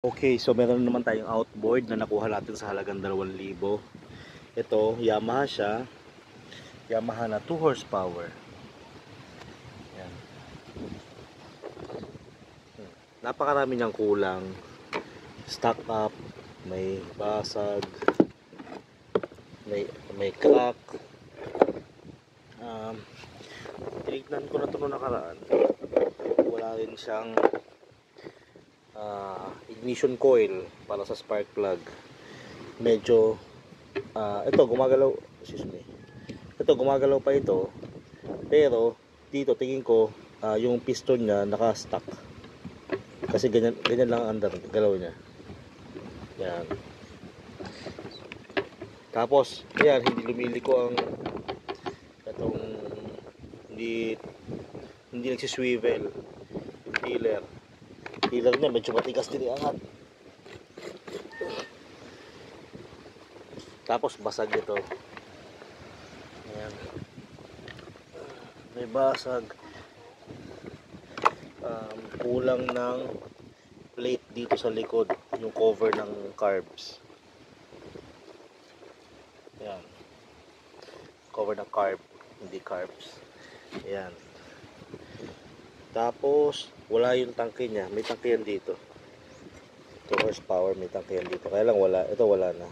Okay, so meron naman tayong outboard na nakuha natin sa halagang 2,000. Ito, Yamaha siya. Yamaha na 2 horsepower. Yan. Napakarami niyang kulang. Stock up, may basag, may crack. Tinignan ko na ito noong nakaraan. Wala rin siyang ignition coil para sa spark plug. Medyo ito gumagalaw, ito gumagalaw pa ito, pero dito tingin ko yung piston niya naka-stuck kasi ganyan lang ang galaw niya. Yan. Tapos yan, hindi lumiliko ang itong hindi nagsiswivel pillar niya, medyo matigas din iangat. Tapos basag ito. Ayan. May basag. Kulang ng plate dito sa likod, yung cover ng carbs. Ayan. Cover ng carb, hindi carbs. Ayan. Tapos wala yung tangke niya. May tangke yan dito. 2 horsepower, may tangke yan dito. Kaya lang wala. Ito wala na.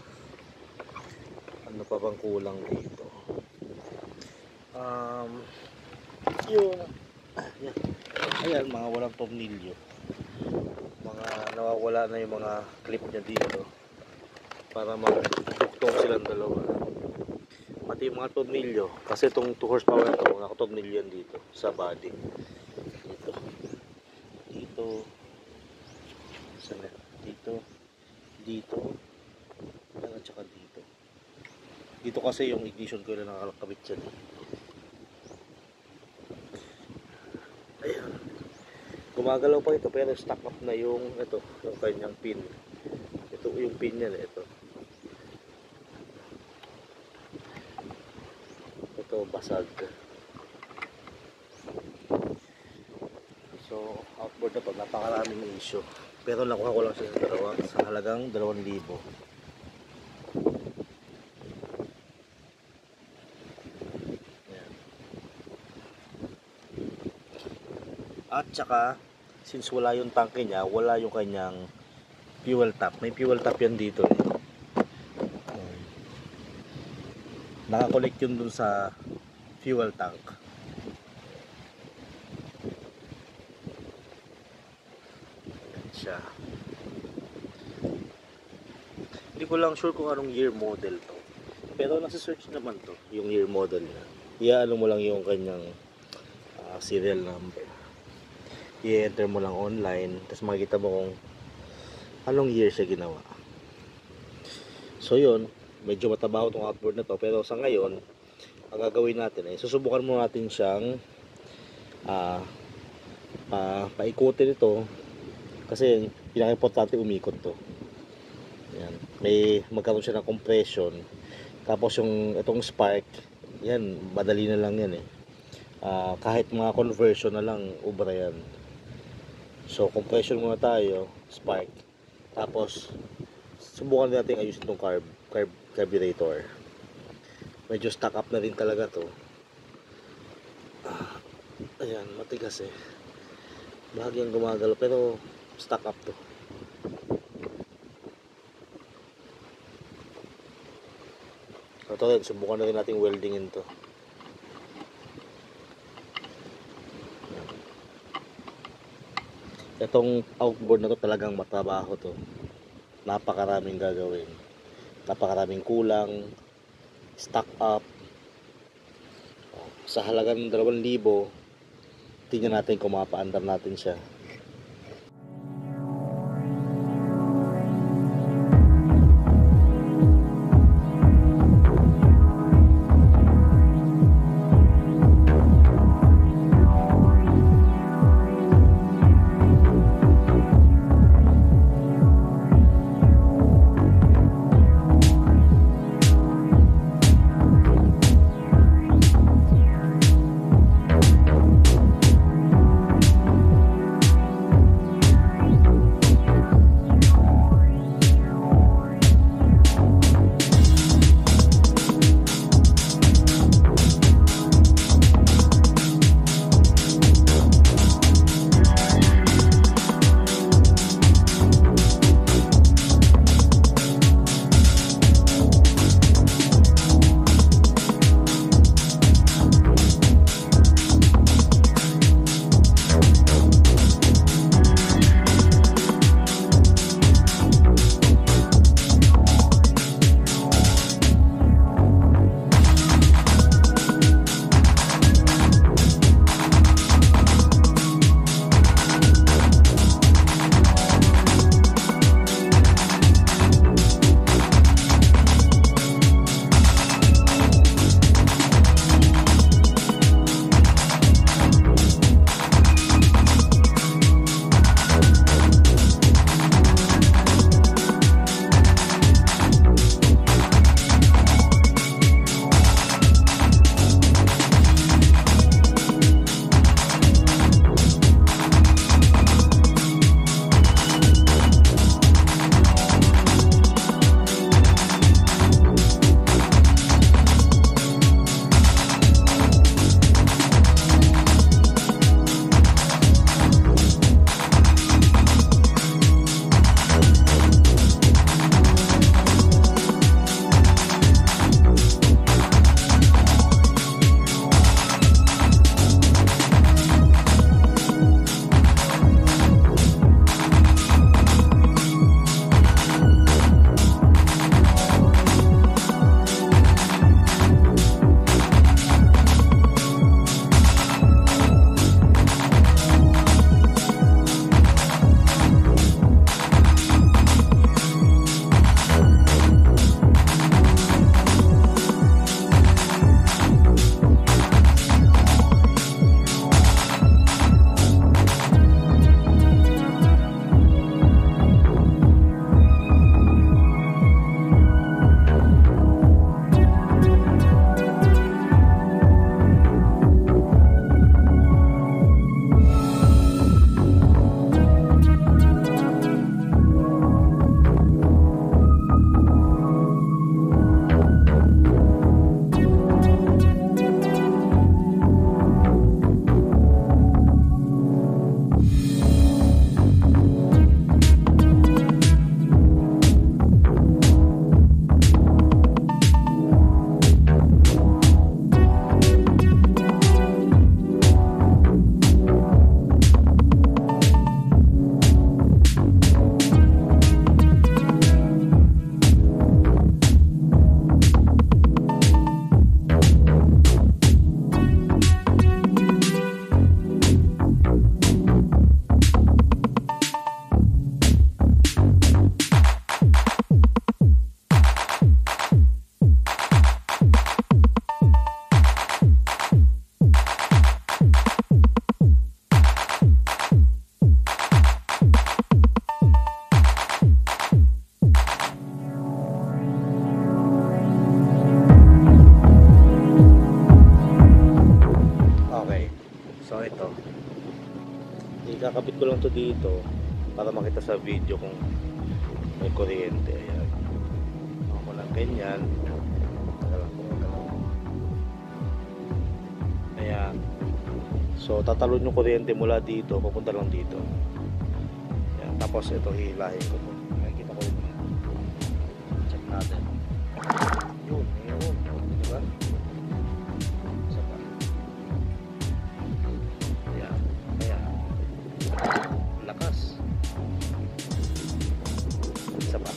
Ano pa bang kulang dito? Yung ayan, mga walang tornilyo. Mga nawawala na yung mga clip niya dito para magbuktong silang dalawa. Pati yung mga tornilyo. Kasi itong 2 horsepower ito, mga tornilyo yan dito sa body. Dito at saka dito kasi yung ignition coil na nakakabit dyan. Ayan, gumagalaw pa ito pero stuck up na yung yung kanyang pin. Ito yung pin niya, ito basag. So outboard na to, napakaraming issue. Pero nakuha ko lang siya sa halagang 2,000. Ayan. At saka, since wala yung tangke niya, wala yung kanyang fuel tap. May fuel tap yan dito. Nakakolect yun dun sa fuel tank. Siya. Hindi ko lang sure kung anong year model to. Pero nasa-search naman to, yung year model niya. Iaano mo lang yung kanyang serial number. I-enter mo lang online, tapos makikita mo kung anong year siya ginawa. So yun, medyo matabaho tong outboard na to, pero sa ngayon, ang gagawin natin ay susubukan mo natin siyang paikutin ito. Kasi pinaka-importante umikot to. Yan. May magkaroon siya ng compression. Tapos itong spark, yan, madali na lang yan eh. Kahit mga conversion na lang, ubra yan. So compression muna tayo, spark. Tapos subukan natin ayusin itong carburetor. Medyo stuck up na rin talaga to. Ayan, matigas eh. Bahagyang gumagalaw pero stuck up to. Ito rin, subukan na rin natin weldingin to. Itong outboard na to talagang matabaho to. Napakaraming gagawin. Napakaraming kulang. Stuck up. Sa halagang 2,000, tingnan natin kung mapaandar natin siya. ko lang to dito para makita sa video kung may kuryente. Ayan. Ako lang ganyan. Ayan. So tatalon yung kuryente mula dito, papunta lang dito. Ayan. Tapos ito hihilahin ko to. Nakikita ko rin. Check natin. Yun, yun. Diba? Isa pa. Ayan. Ayan. Lakas. Isa pa.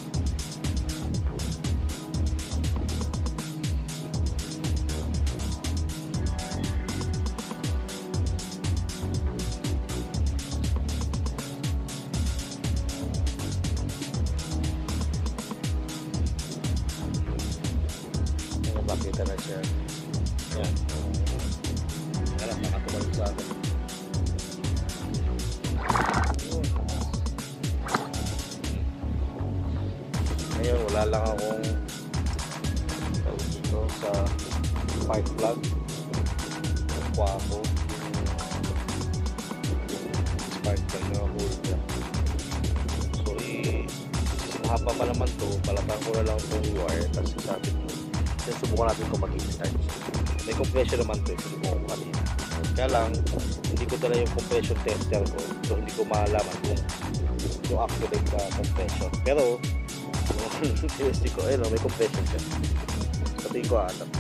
Makita na siya. Yan. Alam, nakatumal sa akin. Ngayon, wala lang akong tawag dito sa spark plug. Nakuha ako yung spark plug na hold niya. So, mahaba pa naman to. Palatan ko na lang itong wire. Tapos sabit mo. Then subukan natin kung mag-start. May compression naman to, subukan ko kanina. Kaya lang, hindi ko dala yung compression tester ko, so hindi ko malaman kung yung accurate compression. Pero, yung TST ko, ayun, may compression siya. So tingin ko ata.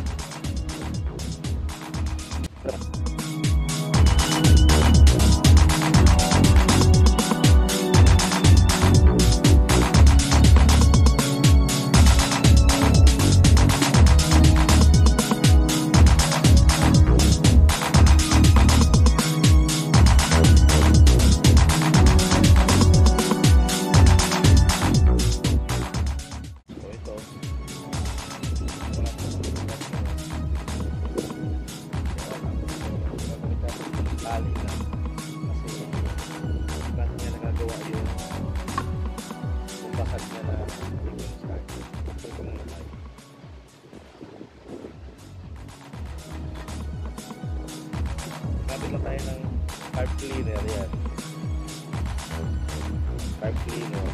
Kapit lang tayo ng carb cleaner yan. Carb cleaner.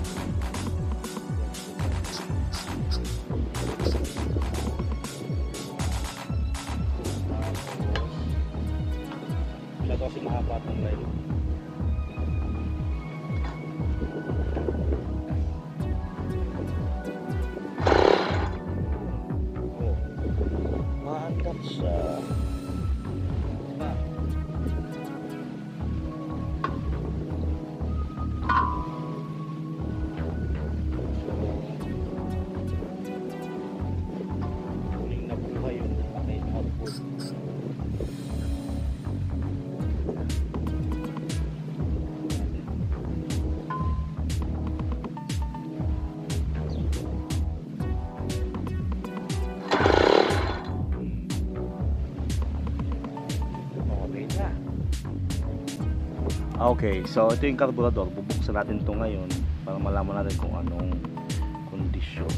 Masyado kasi mahaba itong line. Oh, maangat siya. Okay, so ito yung carburetor. Bubuksan natin ito ngayon para malaman natin kung anong kondisyon.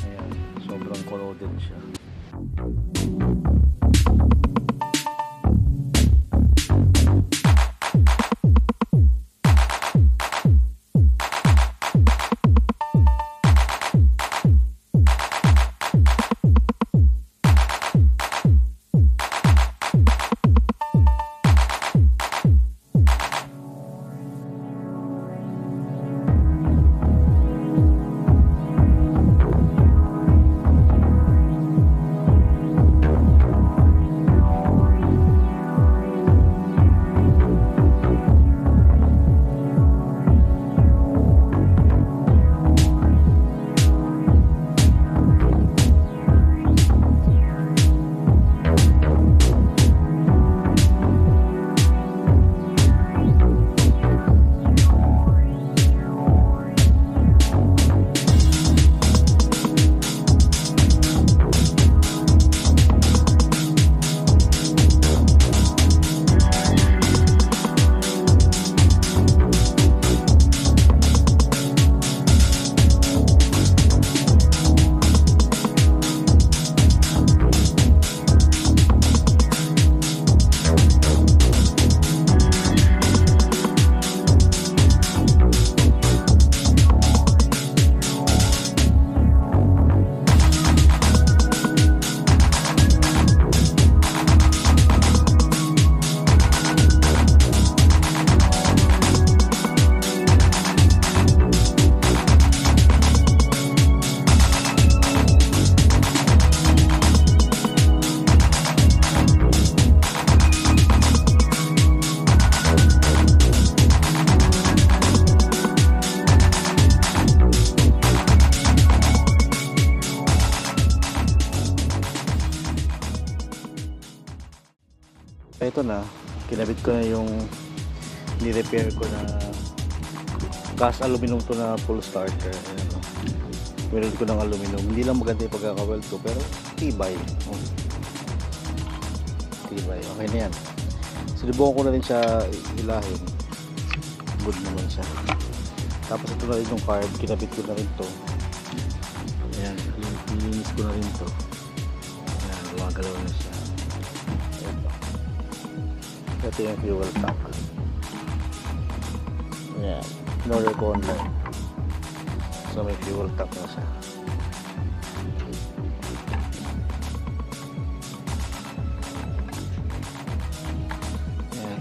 Ayan, sobrang corroded siya. ito na, kinabit ko na yung ni-repair ko na cast aluminum to na full starter. Ayan, no? Meron ko ng aluminum. Hindi lang maganda yung pagkakaweld ko, pero tibay. Tibay. Okay na yan. Sinubukan ko na rin siya ilahin. Good naman siya. Tapos ito na rin yung carb. Kinabit ko na rin to. Ayan. Nilinis ko na rin to. Ayan. Gumagalaw na siya. Ito yung fuel tank. Ayan. In-order ko online. So may fuel tank na siya. Ayan.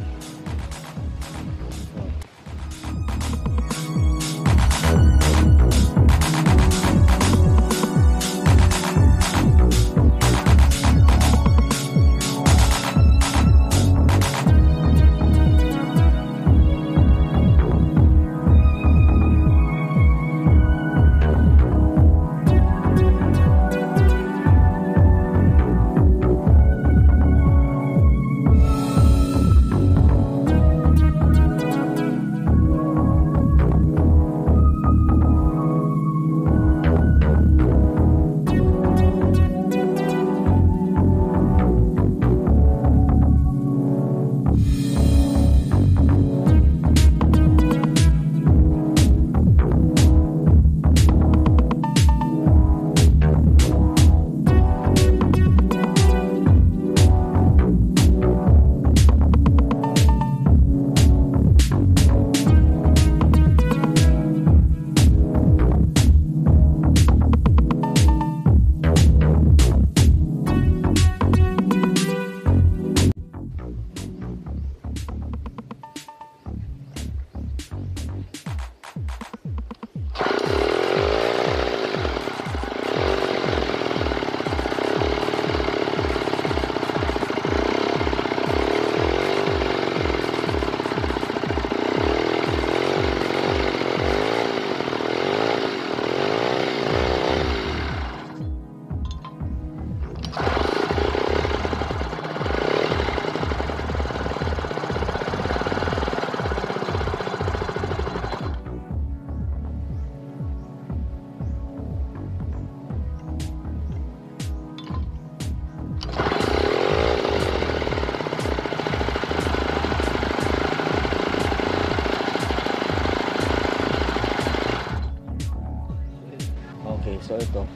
Okay, so ito.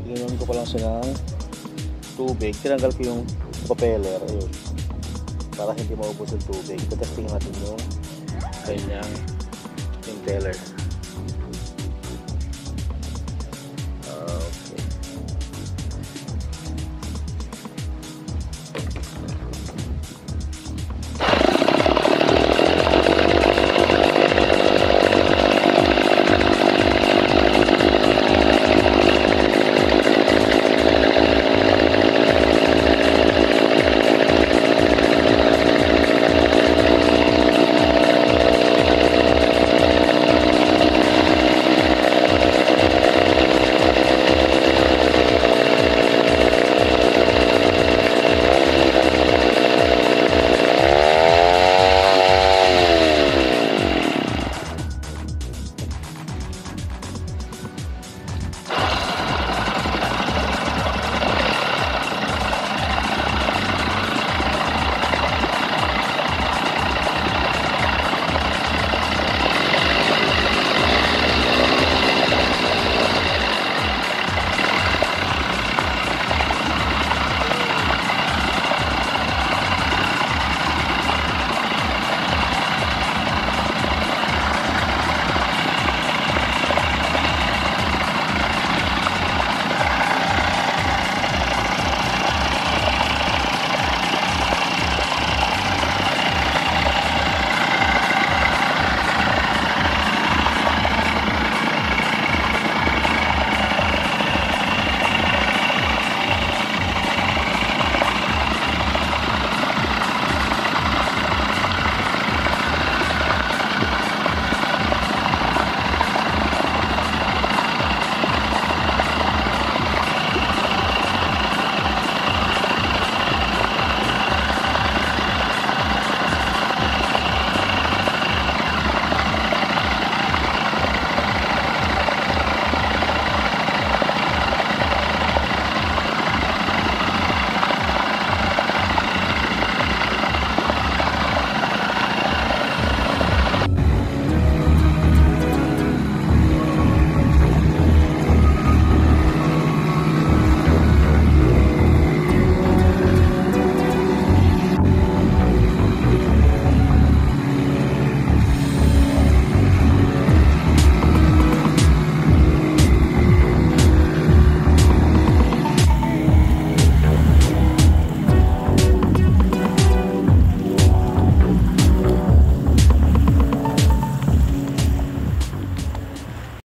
Ininom ko pa lang siya ng tubig. Tinanggal ko yung propeller. Ayun. Para hindi maubos yung tubig. Testing natin yung kanyang impeller.